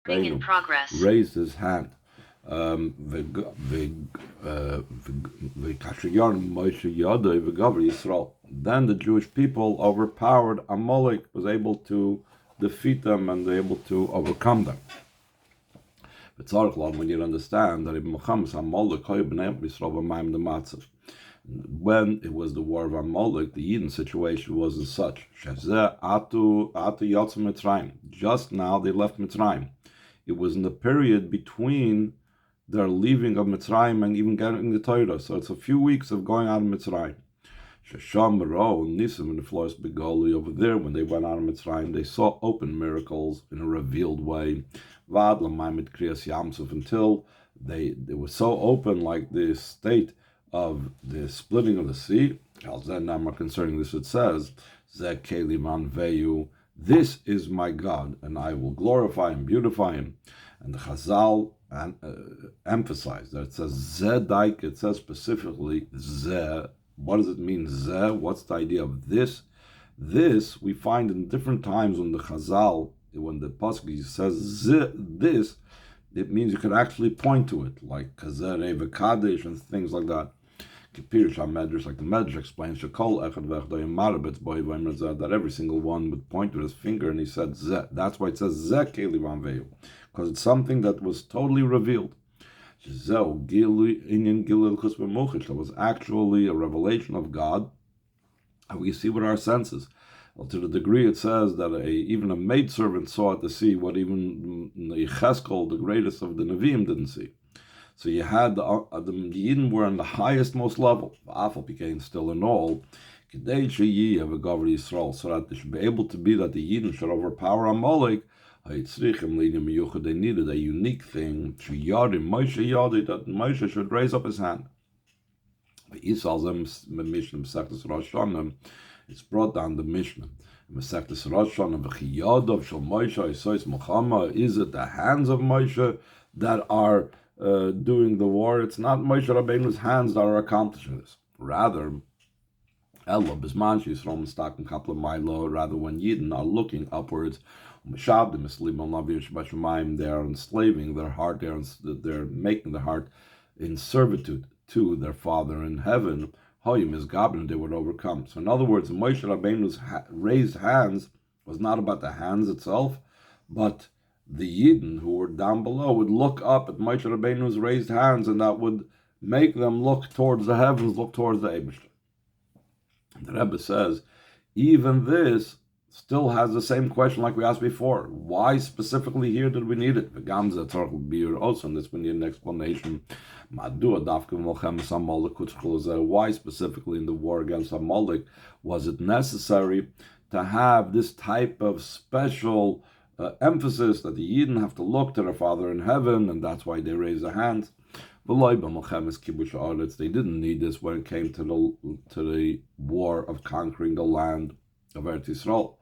Rabbeinu raised his hand. כאשר ירים משה ידו וגבר ישראל. Then the Jewish people overpowered Amalek, was able to defeat them and able to overcome them. We need to understand that when it was the war of Amalek, the Eden situation wasn't such. Just now they left Mitzrayim. It was in the period between their leaving of Mitzrayim and even getting the Torah. So it's a few weeks of going out of Mitzrayim. Nisim in the Flores Begali over there, when they went out of Mitzrayim, they saw open miracles in a revealed way. Until they were so open, like the state of the splitting of the sea. Concerning this, it says, this is my God, and I will glorify and beautify him. And the Chazal emphasized that it says Zedaik, it says specifically Ze. What does it mean, Ze? What's the idea of this? This we find in different times when the Chazal, when the Pasuk says Ze, this, it means you can actually point to it, like Kazer, V'Kadesh, and things like that. Kipirish HaMedrash, like the Medrash explains, that every single one would point with his finger, and he said Ze. That's why it says Ze Keli Vanveyu, because it's something that was totally revealed. That was actually a revelation of God, and we see with our senses. Well, to the degree it says that even a maidservant saw at the sea what even Yecheskel, the greatest of the Nevi'im, didn't see. So you had the Yidden were on the highest, most level. Afal became still in all. So that it should be able to be that the Yidden should overpower Amalek. They needed a unique thing. That Moshe should raise up his hand. It's brought down the Mishnah. Is it the hands of Moshe that are doing the war? It's not Moshe Rabbeinu's hands that are accomplishing this. Rather, rather when Yidden are looking upwards, they are enslaving their heart, they're making the heart in servitude to their Father in heaven. They would overcome. So in other words, Moshe Rabbeinu's raised hands was not about the hands itself, but the Yidden who were down below would look up at Moshe Rabbeinu's raised hands, and that would make them look towards the heavens, look towards the Eibishter. The Rebbe says, even this still has the same question like we asked before. Why specifically here did we need it? Also in this we need an explanation. Why specifically in the war against Amalek was it necessary to have this type of special emphasis that the Yidden have to look to their Father in heaven, and that's why they raise their hands? They didn't need this when it came to the war of conquering the land of Eretz Yisrael.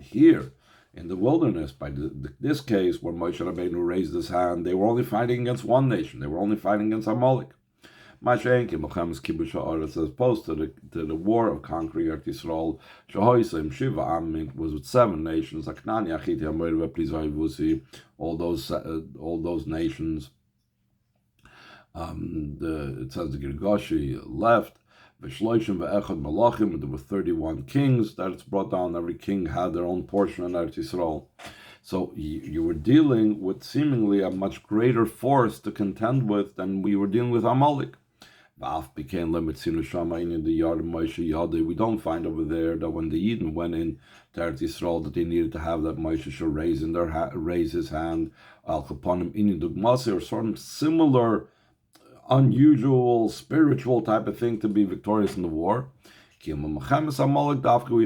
Here in the wilderness, by this case where Moshe Rabbeinu raised his hand, they were only fighting against one nation. They were only fighting against Amalek. As opposed to the war of conquering Eretz Yisrael, was with 7 nations. All those nations. It says the Girgashi left. There were 31 kings that it's brought down. Every king had their own portion in Eretz Yisrael. So you were dealing with seemingly a much greater force to contend with than we were dealing with Amalek. We don't find over there that when the Eden went in to Eretz Yisrael that they needed to have that Moshe should raise his hand or some similar unusual spiritual type of thing to be victorious in the war. We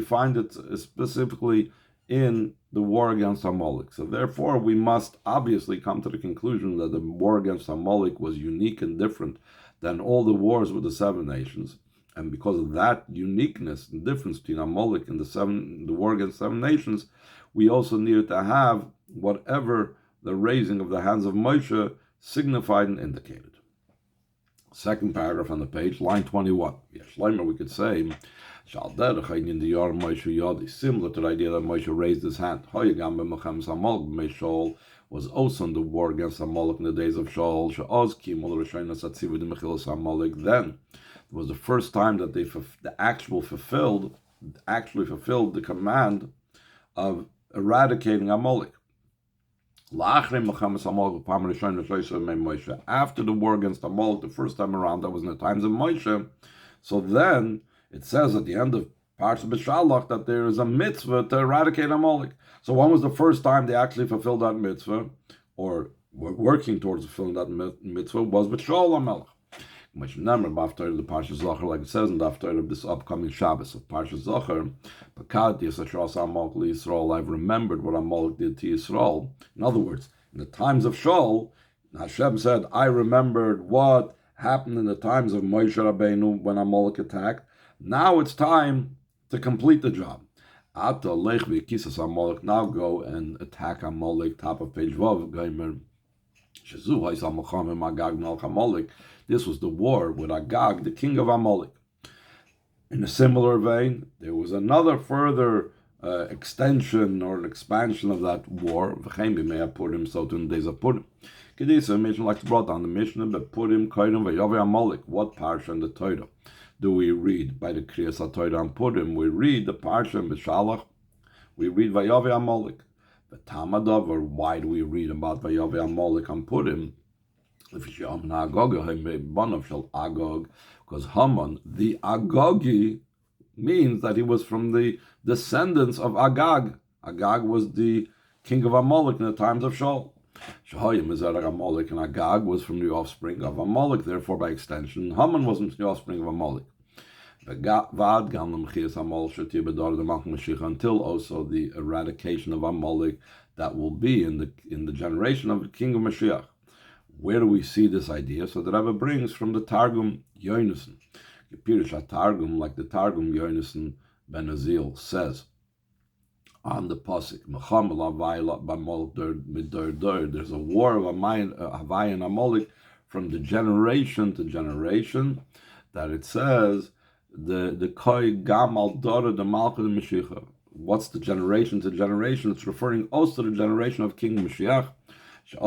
find it specifically in the war against Amalek. So therefore we must obviously come to the conclusion that the war against Amalek was unique and different than all the wars with the 7 nations. And because of that uniqueness and difference between Amalek and the war against 7 nations, we also needed to have whatever the raising of the hands of Moshe signified and indicated. Second paragraph on the page, line 21. We could say, Similar to the idea that Moshe raised his hand. Was also in the war against Amalek in the days of Shaul. Then it was the first time that they actually fulfilled the command of eradicating Amalek. After the war against Amalek, the first time around, that was in the times of Moshe. So then it says at the end of Parshat B'Shalach that there is a mitzvah to eradicate Amalek. So when was the first time they actually fulfilled that mitzvah, or were working towards fulfilling that mitzvah? Was with Shaul HaMelech. Which number after the Parshat Zachar, like it says in the after of this upcoming Shabbos of Parshat Zachar, I've remembered what Amalek did to Yisrael. In other words, in the times of Shaul, Hashem said, I remembered what happened in the times of Moshe Rabbeinu when Amalek attacked. Now it's time to complete the job. Now go and attack Amalek, top of page Vav, This was the war with Agag, the king of Amalek. In a similar vein, there was another further extension or an expansion of that war. Purim, so in the days of Purim. Kedisa, Mishnah like brought down the Mishnah, but Purim, Kairim, Vayavi Amalek. What parsha in the Torah do we read? By the Kriyas HaTorah on Purim, we read the parsha in B'Shalach. We read Vayavi Amalek. But Tamadav, or why do we read about Vayavi Amalek on Purim? Because Haman, the Agogi, means that he was from the descendants of Agag. Agag was the king of Amalek in the times of Shaul. Amalek, and Agag was from the offspring of Amalek. Therefore, by extension, Haman was from the offspring of Amalek. Until also the eradication of Amalek that will be in the generation of the king of Mashiach. Where do we see this idea? So the Rebbe brings from the Targum Yonason. Targum, like the Targum Yonason Ben Azil says on the pasuk, there's a war of Havai and Amalek from the generation to generation, that it says the Koi Gamal Dora the Malchus the Mashiach. What's the generation to generation? It's referring also to the generation of King Mashiach. Then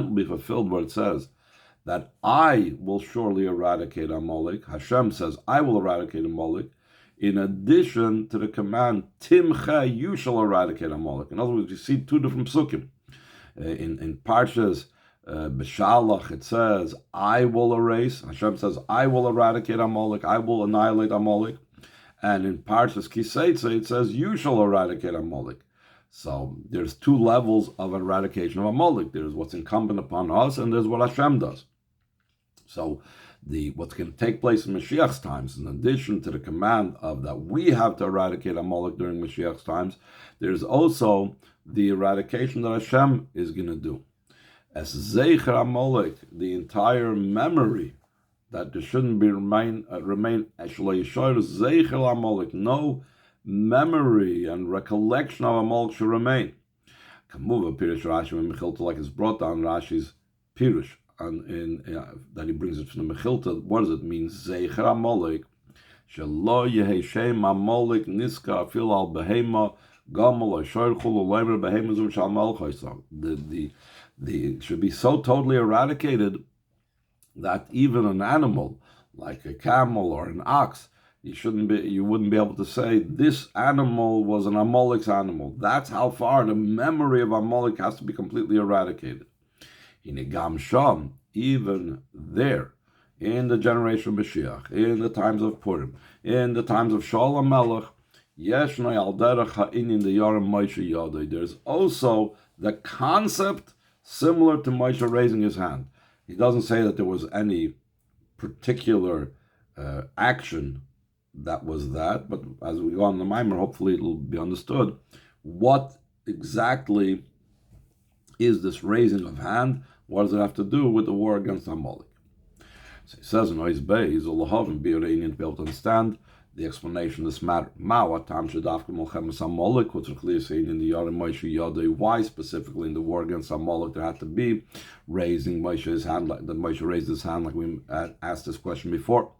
will be fulfilled where it says that I will surely eradicate Amalek. Hashem says, I will eradicate Amalek. In addition to the command, Timcha, you shall eradicate Amalek. In other words, you see two different psukim. In Parshas B'Shalach, it says, I will erase. Hashem says, I will eradicate Amalek. I will annihilate Amalek. And in Parshas Kiseitze, it says, you shall eradicate Amalek. So there's two levels of eradication of Amalek. There's what's incumbent upon us, and there's what Hashem does. So what's going to take place in Mashiach's times, in addition to the command of that we have to eradicate Amalek during Mashiach's times, there's also the eradication that Hashem is going to do. As Zeicher Amalek, the entire memory, that there shouldn't be remain Zeicher Amalek, no memory and recollection of Amalek should remain. Kamuva Pirush Rashi when Mechilta, like it's brought down Rashi's Pirush, and that he brings it from the Mechilta. What does it mean? Zeicher Amalek, Shelo Yehi Shem Amalek Niska Afil Al Behema Gamal Asher Chulu Leimer Behema Zum Shal Malchus. It should be so totally eradicated that even an animal like a camel or an ox, you wouldn't be able to say this animal was an Amalek's animal. That's how far the memory of Amalek has to be completely eradicated. Hinegam Sham, even there, in the generation of Mashiach, in the times of Purim, in the times of Shaul HaMelech, Yeshnoi al derech ha'inyan the Yarim Moshe Yodai. There's also the concept similar to Moshe raising his hand. He doesn't say that there was any particular action that was that, but as we go on the Maimer, hopefully it'll be understood what exactly is this raising of hand. What does it have to do with the war against Amalek? So he says in Ois Beis, to be able to understand the explanation of this matter. Why specifically in the war against Amalek there had to be raising Moshe's hand, like that Moshe raised his hand, like we asked this question before.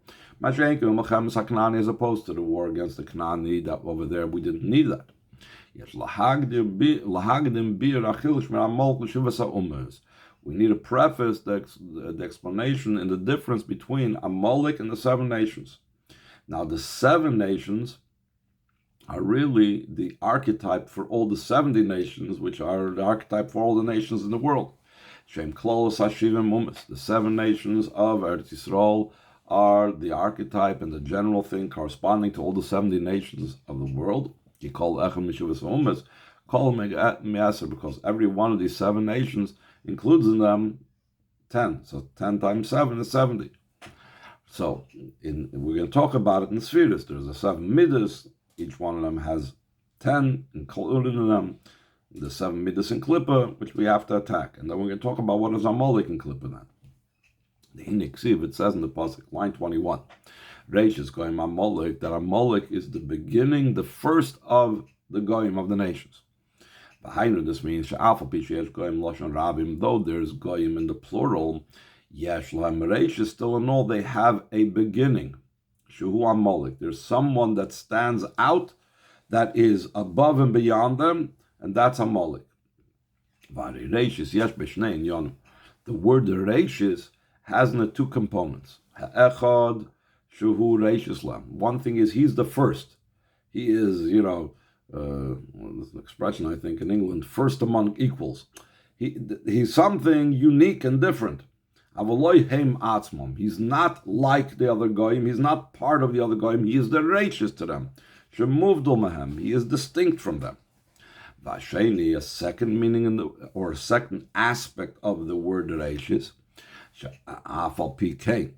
As opposed to the war against the Canaani, that over there we didn't need that. We need to preface the explanation in the difference between Amalek and the 7 nations. Now, the 7 nations are really the archetype for all the 70 nations, which are the archetype for all the nations in the world. The 7 nations of Eretz Yisrael are the archetype and the general thing corresponding to all the 70 nations of the world. You call because every one of these 7 nations includes in them 10. So 10 times 7 is 70. So we're going to talk about it in spheres. There's the 7 midas. Each one of them has 10 included in them. The 7 midas in Klippa, which we have to attack. And then we're going to talk about what is Amalek in Klippa then. The Hiniksiv, it says in the Pasuk, line 21, Reish is going Amalek, that Amalek is the beginning, the first of the Goyim of the nations. Behind this means, though there's Goyim in the plural, Yesh Lahem Reish, still in all, they have a beginning. Shuhu Amalek, there's someone that stands out, that is above and beyond them, and that's Amalek. The word Reishis has in it 2 components. Ha'echad shuhu reishis lam. One thing is he's the first. He is, there's an expression I think in England, first among equals. He's something unique and different. Avaloi heim atzmam. He's not like the other goyim. He's not part of the other goyim. He is the reishis to them. Shemuvdul mehem. He is distinct from them. Vasheni, a second meaning or a second aspect of the word reishis.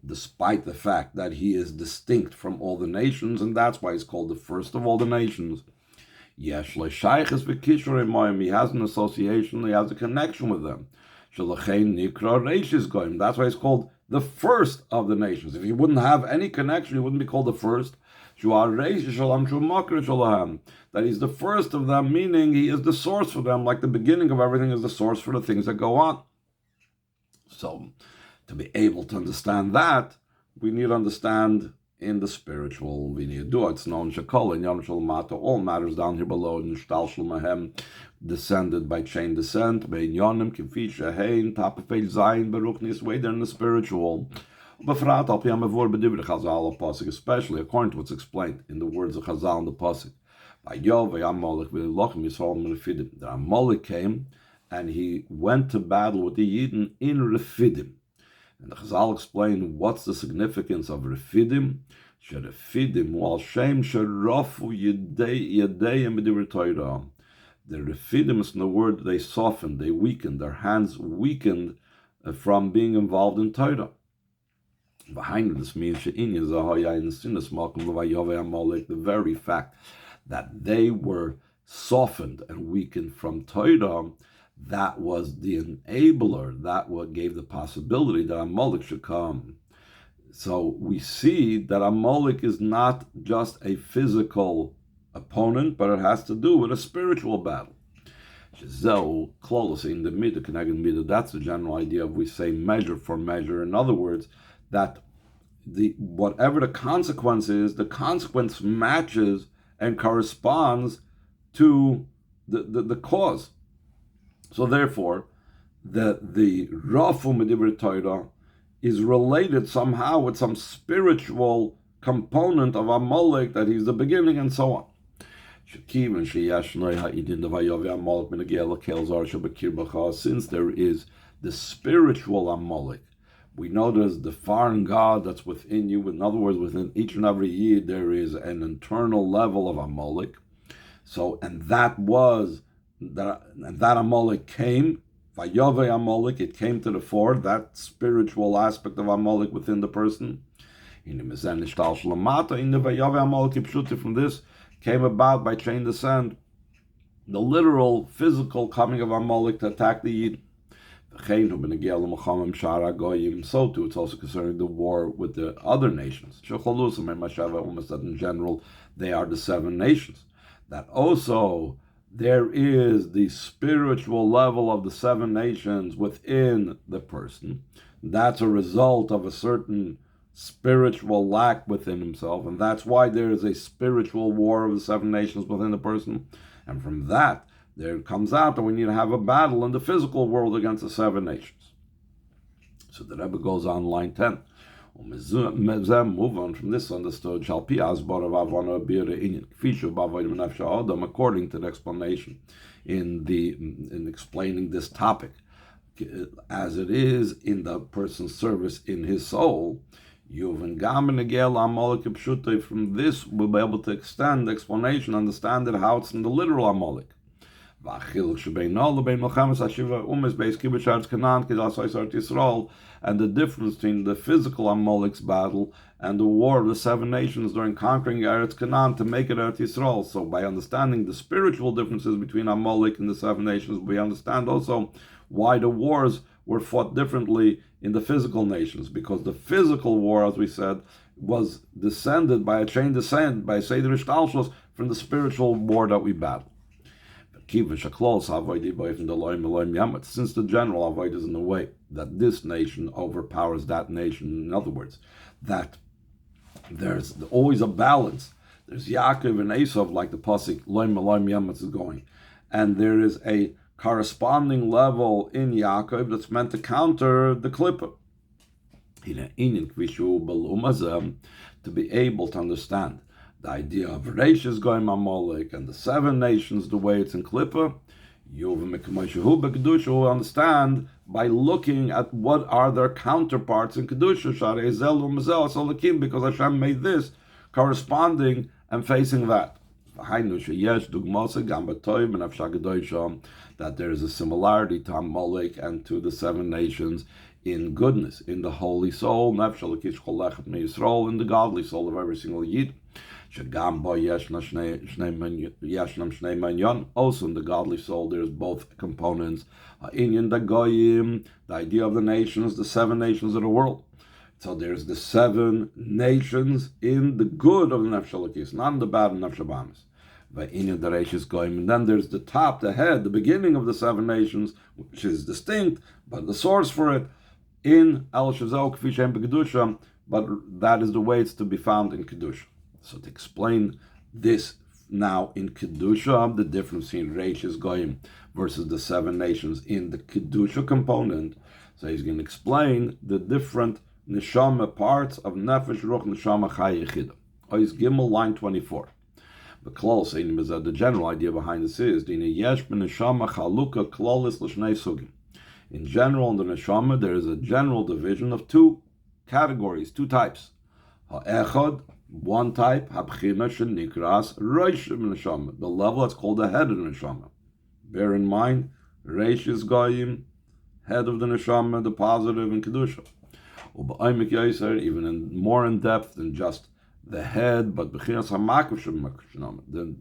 Despite the fact that he is distinct from all the nations, and that's why he's called the first of all the nations. He has an association, he has a connection with them. That's why he's called the first of the nations. If he wouldn't have any connection, he wouldn't be called the first. That he's the first of them, meaning he is the source for them, like the beginning of everything is the source for the things that go on. So, to be able to understand that, we need to understand in the spiritual. We need to do it. It's known Shakol and Yom Shalomata, all matters down here below, in Shtal Shalmahem, descended by chain descent, Bein Yonim, Kifi Shehein, Tapafei Zayin, Baruch Nisway, they're in the spiritual. Especially according to what's explained in the words of Chazal in the Pasuk. The Amalek came and he went to battle with the Yidden in Refidim. And the Chazal explained what's the significance of Refidim. Refidim, while Shem Sherafu Yedeyim B'divrei Torah. The Refidim is in the word they softened, they weakened, their hands weakened from being involved in Torah. Behind this means the very fact that they were softened and weakened from Torah, that was the enabler, that what gave the possibility that Amalek should come. So we see that Amalek is not just a physical opponent, but it has to do with a spiritual battle. That's the general idea of we say measure for measure. In other words, that whatever the consequence is, the consequence matches and corresponds to the cause. So therefore, the Rafu Medivrei Torah is related somehow with some spiritual component of Amalek, that he's the beginning and so on. Since there is the spiritual Amalek, we know there's the foreign God that's within you. In other words, within each and every Yid, there is an internal level of Amalek. So, and that Amalek came, Vayove Amalek, it came to the fore, that spiritual aspect of Amalek within the person. From this came about by chain descent, the literal, physical coming of Amalek to attack the Yid. So too, it's also concerning the war with the other nations. That in general, they are the 7 nations. That also there is the spiritual level of the 7 nations within the person. That's a result of a certain spiritual lack within himself, and that's why there is a spiritual war of the 7 nations within the person. And from that, there comes out that we need to have a battle in the physical world against the 7 nations. So the Rebbe goes on line 10. Move on from this understood, according to the explanation in explaining this topic, as it is in the person's service in his soul. From this, we'll be able to extend the explanation, understand it, how it's in the literal Amalek. And the difference between the physical Amalek's battle and the war of the 7 nations during conquering Eretz Canaan to make it Eretz Yisrael. So by understanding the spiritual differences between Amalek and the 7 nations, we understand also why the wars were fought differently in the physical nations, because the physical war, as we said, was descended by a chain descent, by Seder Ishtalshus, from the spiritual war that we battled. Since the general avoid is in the way that this nation overpowers that nation. In other words, that there's always a balance. There's Yaakov and Esav, like the pasuk Loim Eloim Yamatz is going, and there is a corresponding level in Yaakov that's meant to counter the Klippa. To be able to understand the idea of Reishis going Amalek and the 7 nations, the way it's in Klippa, you will understand by looking at what are their counterparts in Kedusha, because Hashem made this corresponding and facing that. That there is a similarity to Amalek and to the 7 nations in goodness, in the holy soul, in the godly soul of every single Yid. Also in the godly soul, there's both components. The idea of the nations, the 7 nations of the world. So there's the 7 nations in the good of the Nefesh Elokis, not in the bad of Nefesh Habahamis. And then there's the top, the head, the beginning of the 7 nations, which is distinct, but the source for it in El Shazal Kfi Shem B'Kedusha, but that is the way it's to be found in Kedusha. So to explain this now in Kedusha, the difference between Reishis Goyim versus the 7 nations in the Kedusha component, so he's going to explain the different Neshama parts of Nefesh, Ruch, Neshama, Chai, Yechida. Ois Gimel, line 24. The close is that the general idea behind this is in general, in the neshama, there is a general division of 2 categories, 2 types. Ha'echad, one type, habchina shenikras reish neshama, the level that's called the head of the neshama. Bear in mind, reish is goyim, head of the neshama, the positive in kedusha. Even more in depth than just the head, but the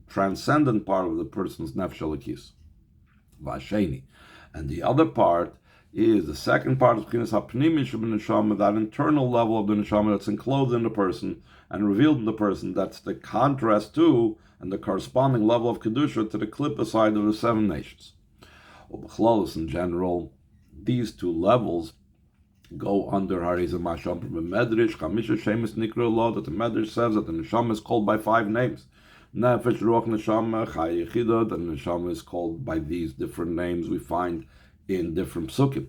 transcendent part of the person's nefesh elokis. Vasheni. And the other part is the second part of B'chinas HaPnimi Neshama, that internal level of the Neshama that's enclosed in the person and revealed in the person. That's the contrast to and the corresponding level of Kedusha to the Klippa side of the 7 nations. B'chlolos in general, these 2 levels go under Harizah Masham from the Medrash, Chamisha Shemis Nikra Law, that the Medrash says that the Neshama is called by 5 names. Nefesh, Ruach, Neshama, Chai, Yechida, the Neshama is called by these different names we find in different psukim.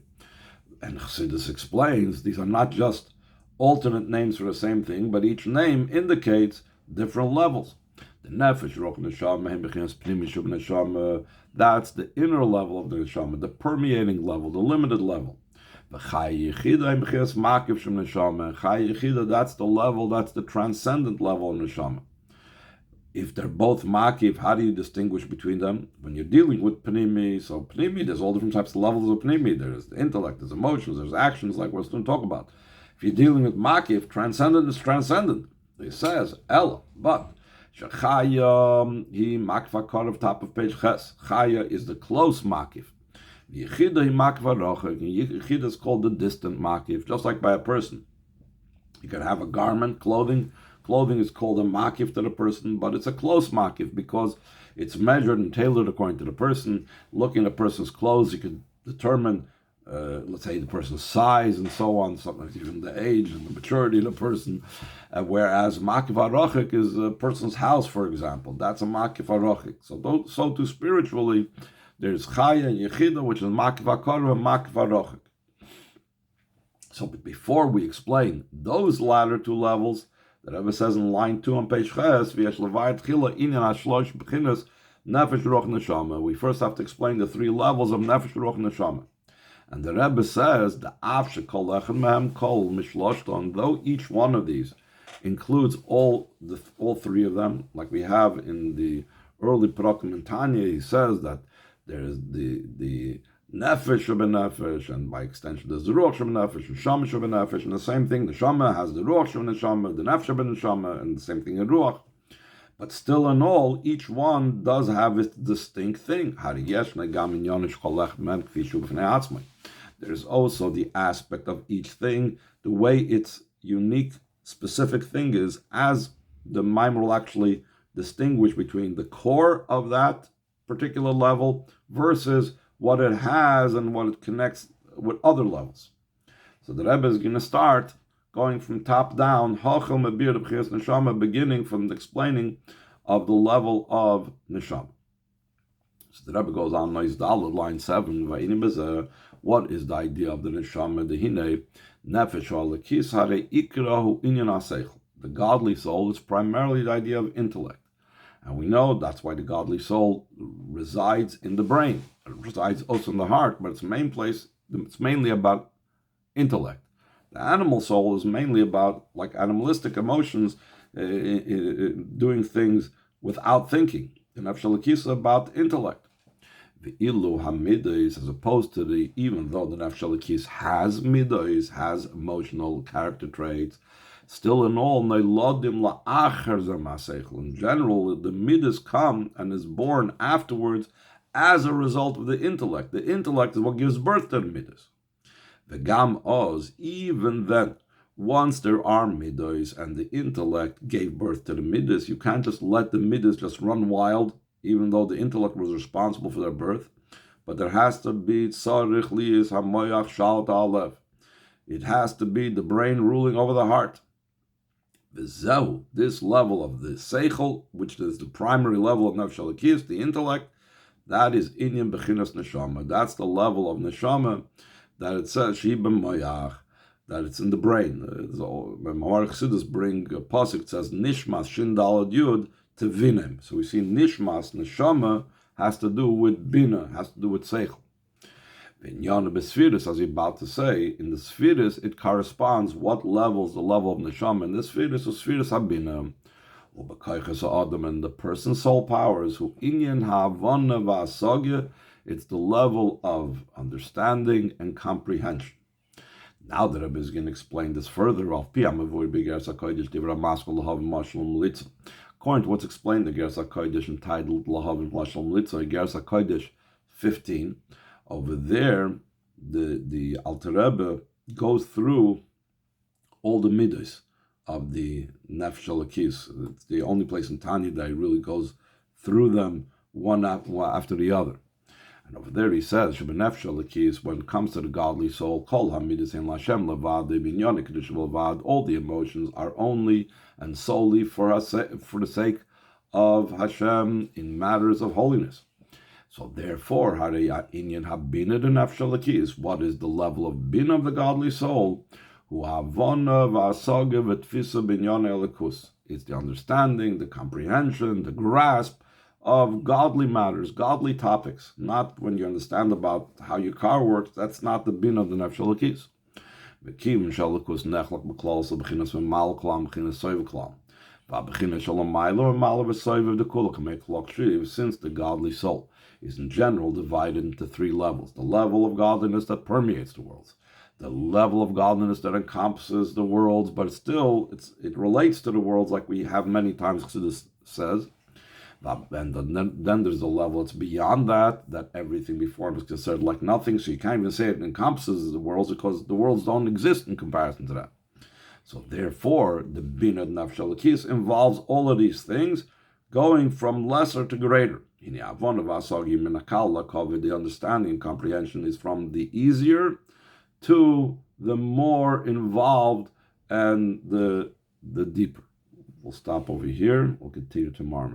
And Chassidus explains, these are not just alternate names for the same thing, but each name indicates different levels. The Nefesh, Ruach, Neshama, Bechinas Pnimi Shub Neshama, that's the inner level of the Neshama, the permeating level, the limited level. The Chai Yechida, Bechinas Makiv Shub Neshama, Chai Yechida, that's the level, that's the transcendent level of Neshama. If they're both makiv, how do you distinguish between them? When you're dealing with Pnimi, so Pnimi, there's all different types of levels of Pnimi. There's the intellect, there's emotions, there's actions, like we're going to talk about. If you're dealing with makiv, transcendent is transcendent. It says, Ella, but, Shechaya, he makva karav, top of page Ches. Chaya is the close makiv. Yechida is called the distant makif, just like by a person. You can have a garment, clothing. Clothing is called a makif to the person, but it's a close makif because it's measured and tailored according to the person. Looking at a person's clothes, you can determine, let's say, the person's size and so on, sometimes even the age and the maturity of the person. Whereas makif arochik is a person's house, for example. That's a makif arochik. So too spiritually, there's chaya and yechida, which is makif akara and makif arochik. So before we explain those latter two levels, the Rebbe says in line 2 on page Ches, we first have to explain the three levels of nefesh, ruach, neshama. And the Rebbe says, though each one of these includes all three of them, like we have in the early Parakim in Tanya, he says that there is the nefesh nefesh, and by extension there's the ruach nefesh, neshama nefesh, and the same thing, the neshama has the ruach neshama, the nefesh neshama, and the same thing in ruach. But still in all, each one does have its distinct thing. There's also the aspect of each thing, the way its unique, specific thing is, as the Maimer will actually distinguish between the core of that particular level versus what it has and what it connects with other levels. So the Rebbe is going to start going from top down, beginning from the explaining of the level of neshama. So the Rebbe goes on, line 7, what is the idea of the neshama? The godly soul is primarily the idea of intellect. And we know that's why the godly soul resides in the brain. It resides also in the heart, but its mainly about intellect. The animal soul is mainly about, like animalistic emotions, doing things without thinking. The nefesh elokis is about intellect. The ilu hamidos, as opposed to even though the nefesh elokis has midos, has emotional character traits, still in all, in general, the midas come and is born afterwards as a result of the intellect. The intellect is what gives birth to the midas. The gam oz, even then, once there are midas and the intellect gave birth to the midas, you can't just let the midas just run wild, even though the intellect was responsible for their birth. But there has to be tzarich liyis hamoyach shalta alev. It has to be the brain ruling over the heart. V'zehu, this level of the seichel, which is the primary level of nefesh elokis, the intellect, that is inyan bechinas neshama. That's the level of neshama that it says shi b'moyach, that it's in the brain. When Maharich Chassidus bring a pasuk, it says nishmas shin dalad yud tevinem. So we see nishmas neshama has to do with bina, has to do with seichel. V'inyan b'sfiris, as he's about to say, in the sfiris it corresponds what levels the level of neshama. In the sfiris is sfiris habina. And the person's soul powers, who inyan havana v'asagya, it's the level of understanding and comprehension. Now the Rebbe is going to explain this further. According to what's explained in the Gersa Kodesh entitled Lahav Mashal Litza, Gersa Kodesh 15, over there the Alter Rebbe goes through all the midas of the nefesh elokis. It's the only place in Tanya that he really goes through them one after the other. And over there he says, nefesh elokis, when it comes to the godly soul, kol hamidas in Lashem levad, binyan kedush levad, all the emotions are only and solely for the sake of Hashem in matters of holiness. So therefore, inyan habina the nefesh elokis, what is the level of bin of the godly soul? It's the understanding, the comprehension, the grasp of godly matters, godly topics. Not when you understand about how your car works, that's not the bin of the nefesh elokis. Since the godly soul is in general divided into three levels: the level of godliness that permeates the worlds, the level of godliness that encompasses the worlds, but still it relates to the worlds, like we have many times Chassidus says. And then there's a level that's beyond that everything before him is considered like nothing. So you can't even say it encompasses the worlds, because the worlds don't exist in comparison to that. So therefore, the Bina Nefesh Elokis involves all of these things, going from lesser to greater. The understanding and comprehension is from the easier to the more involved and the deeper. We'll stop over here. We'll continue tomorrow.